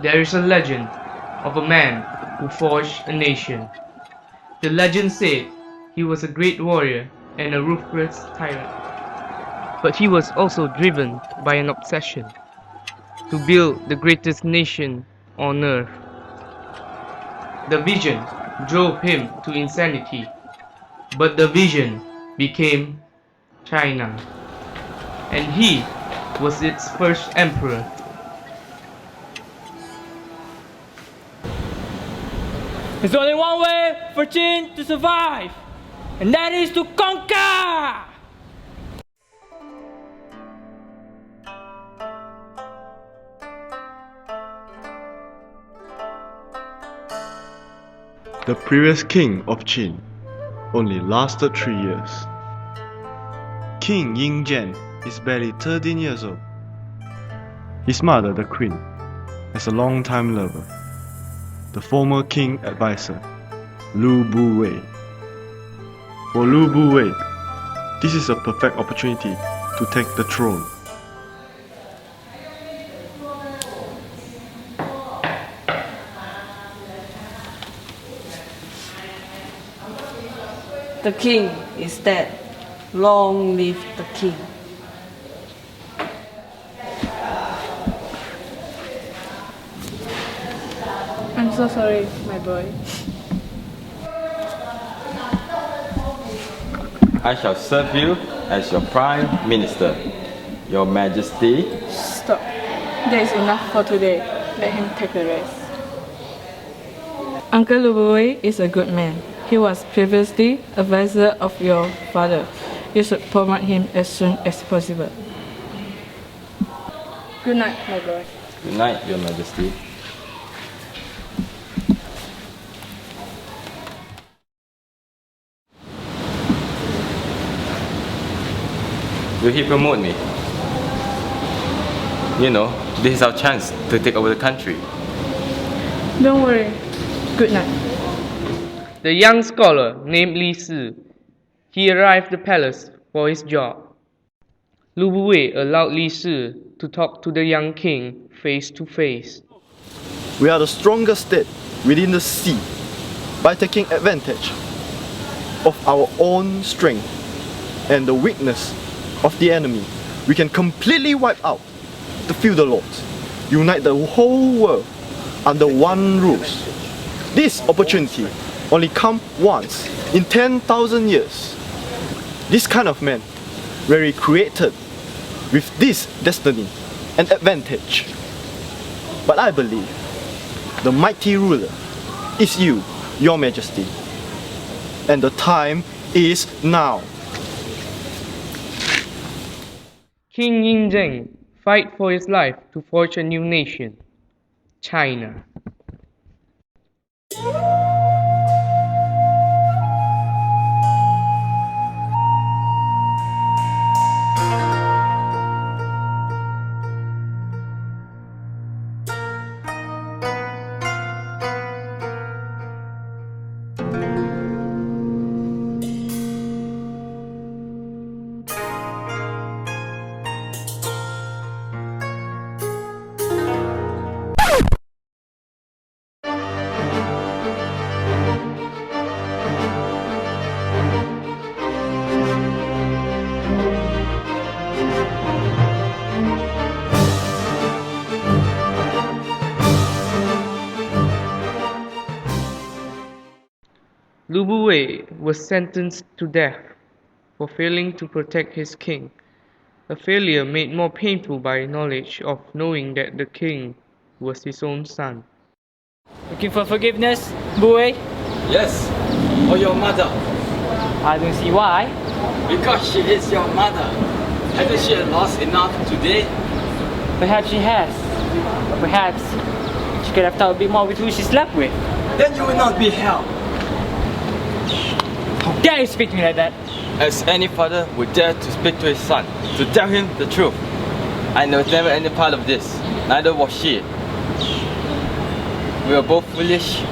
there is a legend of a man who forged a nation. The legend said he was a great warrior and a ruthless tyrant. But he was also driven by an obsession to build the greatest nation on earth. The vision drove him to insanity, but the vision became China, and he was its first emperor. There's only one way for Qin to survive, and that is to conquer! The previous king of Qin only lasted 3 years. King Yingzhen is barely 13 years old. His mother, the queen, has a long-time lover, the former king advisor, Lu Buwei. For Lu Buwei, this is a perfect opportunity to take the throne. The king is dead. Long live the king. I'm so sorry, my boy. I shall serve you as your Prime Minister, Your Majesty. Stop. There is enough for today. Let him take the rest. Uncle Lubui is a good man. He was previously advisor of your father. You should promote him as soon as possible. Good night, my boy. Good night, Your Majesty. Will he promote me? You know, this is our chance to take over the country. Don't worry. Good night. The young scholar named Li Si, he arrived at the palace for his job. Lu Buwei allowed Li Si to talk to the young king face to face. We are the strongest state within the sea. By taking advantage of our own strength and the weakness of the enemy, we can completely wipe out the feudal lords, unite the whole world under one rules. This opportunity only comes once in 10,000 years. This kind of man were created with this destiny and advantage. But I believe the mighty ruler is you, Your Majesty. And the time is now. King Yingzhen fight for his life to forge a new nation, China. Lu Buwei was sentenced to death for failing to protect his king, a failure made more painful by knowledge of knowing that the king was his own son. Looking for forgiveness, Buwei? Yes, for your mother. I don't see why. Because she is your mother. Hasn't she lost enough today? Perhaps she has. Or perhaps she could have thought a bit more with who she slept with. Then you will not be held. How dare you speak to me like that? As any father would dare to speak to his son, to tell him the truth. I know never any part of this, neither was she. We were both foolish,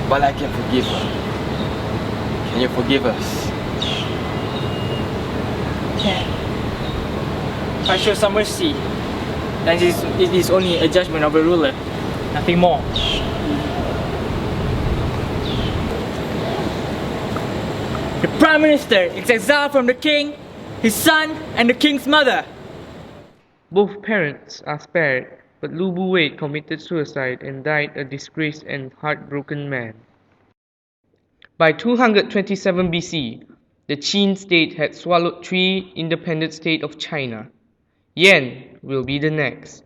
but I can forgive her. Can you forgive us? Can. If I show some mercy, then it is only a judgment of a ruler, nothing more. The Prime Minister is exiled from the king, his son, and the king's mother. Both parents are spared, but Lu Bu-wei committed suicide and died a disgraced and heartbroken man. By 227 BC, the Qin state had swallowed 3 independent states of China. Yan will be the next.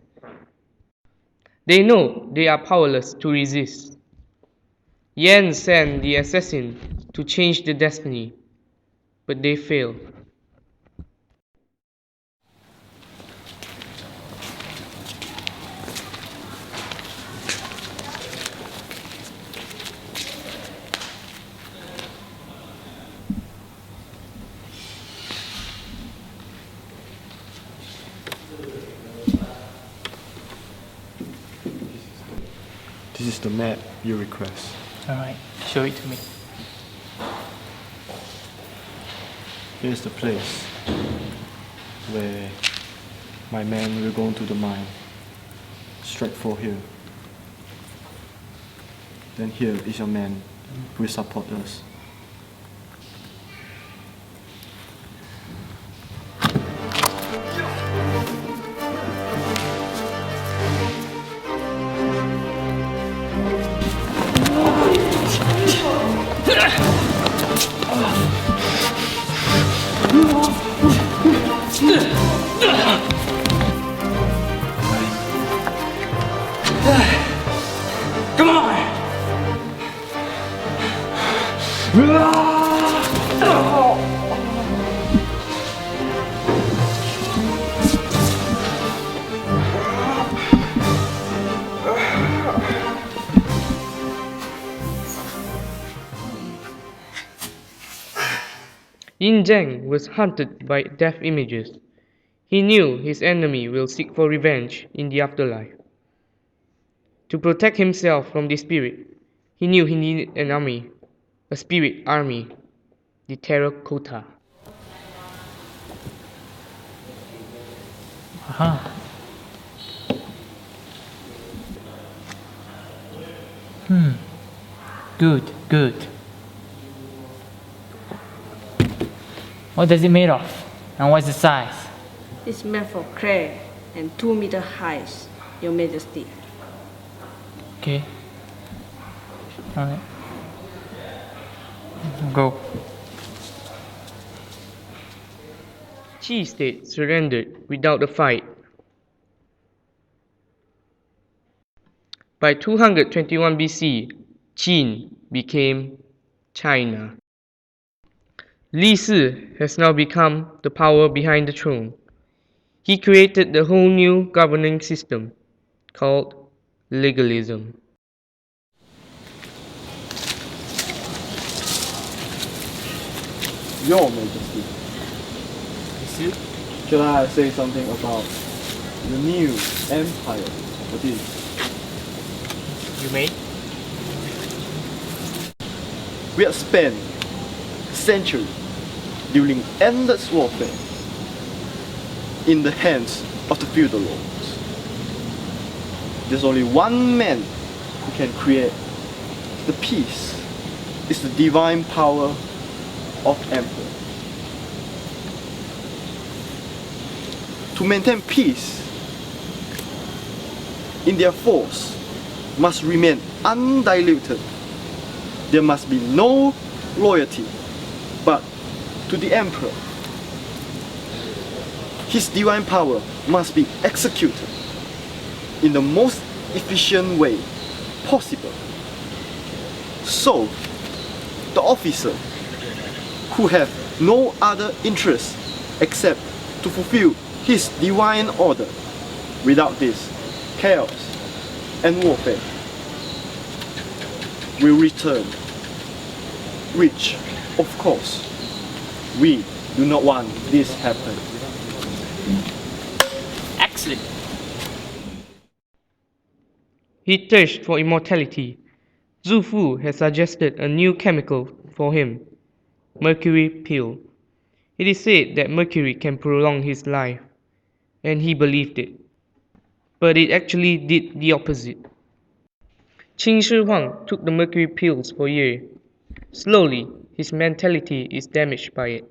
They know they are powerless to resist. Yan sent the assassin to change the destiny, but they failed. This is the map you request. Alright, show it to me. Here's the place where my men will go to the mine. Strike for here. Then here is your man who will support us. Come on! Yin Zhang was haunted by death images. He knew his enemy will seek for revenge in the afterlife. To protect himself from this spirit, he knew he needed an army, a spirit army, the Terracotta. Uh-huh. Good, good. What is it made of? And what's the size? It's made for clay and 2-meter high, Your Majesty. Okay. Alright. Go. Qi state surrendered without a fight. By 221 BC, Qin became China. Li Si has now become the power behind the throne. He created the whole new governing system called legalism. Your Majesty, should I say something about the new empire? What is? You may. We have spent centuries during endless warfare in the hands of the feudal lords. There's only one man who can create the peace. It's the divine power of emperor. To maintain peace, India's force must remain undiluted. There must be no loyalty but to the emperor. His divine power must be executed in the most efficient way possible. So, the officer who have no other interest except to fulfill his divine order, without this, chaos and warfare will return, which, of course, we do not want this happen. Excellent. He thirsted for immortality. Zhu Fu has suggested a new chemical for him, mercury pill. It is said that mercury can prolong his life, and he believed it. but it actually did the opposite. Qin Shi Huang took the mercury pills for years. Slowly, his mentality is damaged by it.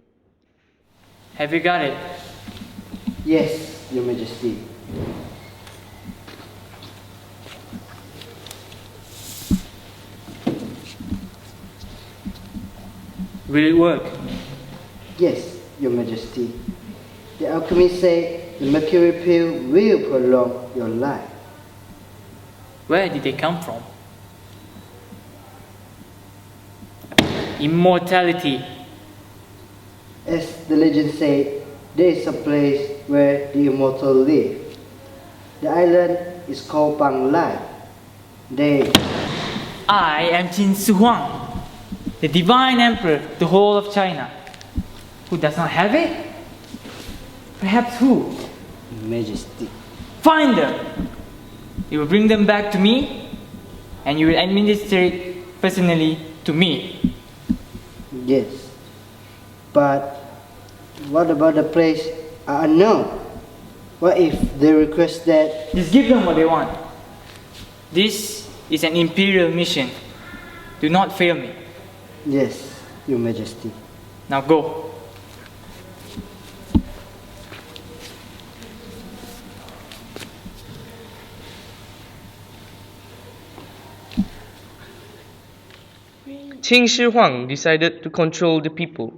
Have you got it? Yes, Your Majesty. Will it work? Yes, Your Majesty. The alchemist said the mercury pill will prolong your life. Where did they come from? Immortality. As the legend said, there is a place where the immortal live. The island is called Bang Lai. They I am Qin Shi Huang, the divine emperor of the whole of China. Who does not have it? Perhaps who? Majesty. Find them! You will bring them back to me, and you will administer it personally to me. Yes. But what about the place unknown? What if they request that? Just give them what they want. This is an imperial mission. Do not fail me. Yes, Your Majesty. Now go. Qin Shi Huang decided to control the people.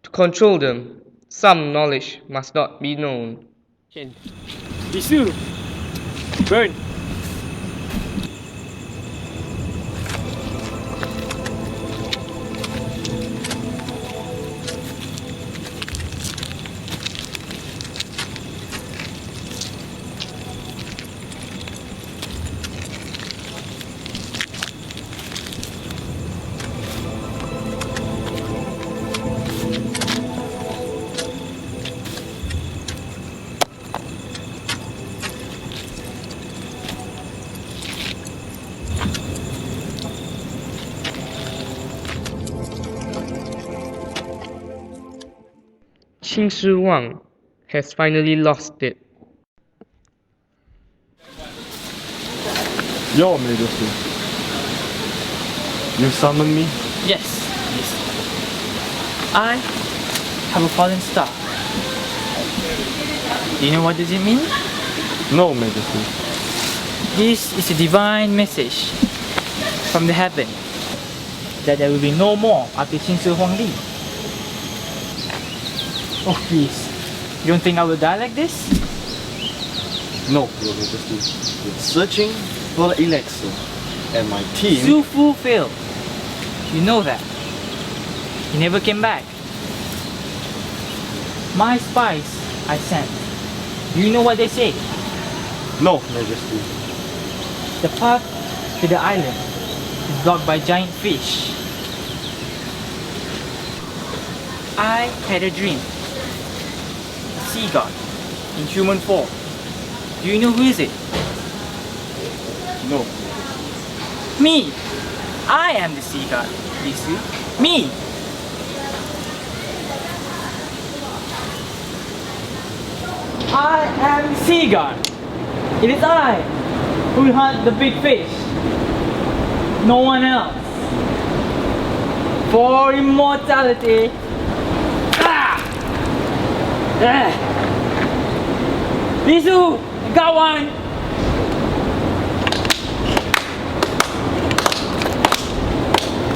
To control them, some knowledge must not be known. Lisu, burn. Qin Shi Huang has finally lost it. Your Majesty. You summoned me? Yes, yes. I have a fallen star. Do you know what does it mean? No, Majesty. This is a divine message from the heaven that there will be no more after Qin Shi Huang Li. Oh please, you don't think I will die like this? No, Your Majesty. We're searching for the elixir, and my team. Su Fu failed. You know that. He never came back. My spies I sent. Do you know what they say? No, Majesty. The path to the island is blocked by giant fish. I had a dream. A sea god in human form. Do you know who is it? No. Me! I am the sea god, Lisu. Me! I am the sea god. It is I who hunt the big fish. No one else. For immortality. Ah! Ah! Lisu, I got one.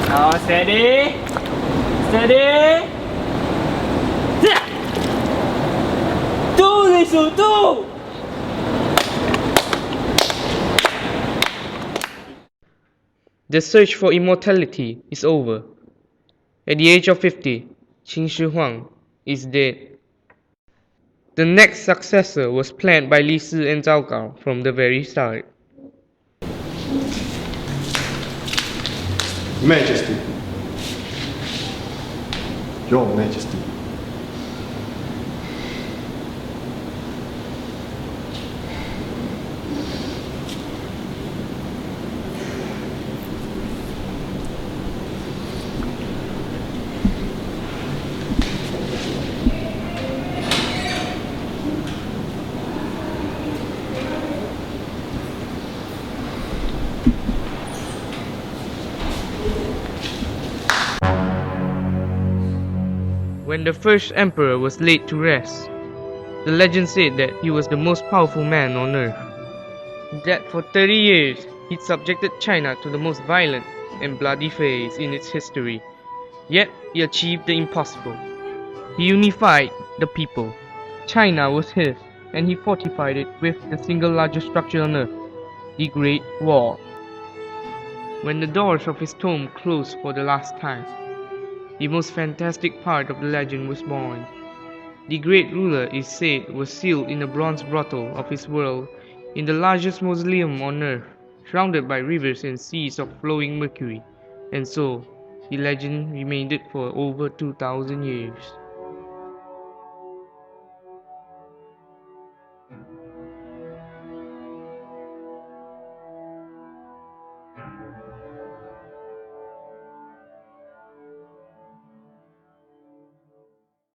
Now steady. Steady. Yeah. Two, Lisu, two. The search for immortality is over. At the age of 50, Qin Shi Huang is dead. The next successor was planned by Li Si and Zhao Gao from the very start. Majesty. Your Majesty. When the first emperor was laid to rest, the legend said that he was the most powerful man on earth. That for 30 years, he subjected China to the most violent and bloody phase in its history. Yet, he achieved the impossible. He unified the people. China was his, and he fortified it with the single largest structure on earth, the Great Wall. When the doors of his tomb closed for the last time, the most fantastic part of the legend was born. The great ruler is said was sealed in a bronze grotto of his world in the largest mausoleum on earth, surrounded by rivers and seas of flowing mercury, and so the legend remained for over 2000 years.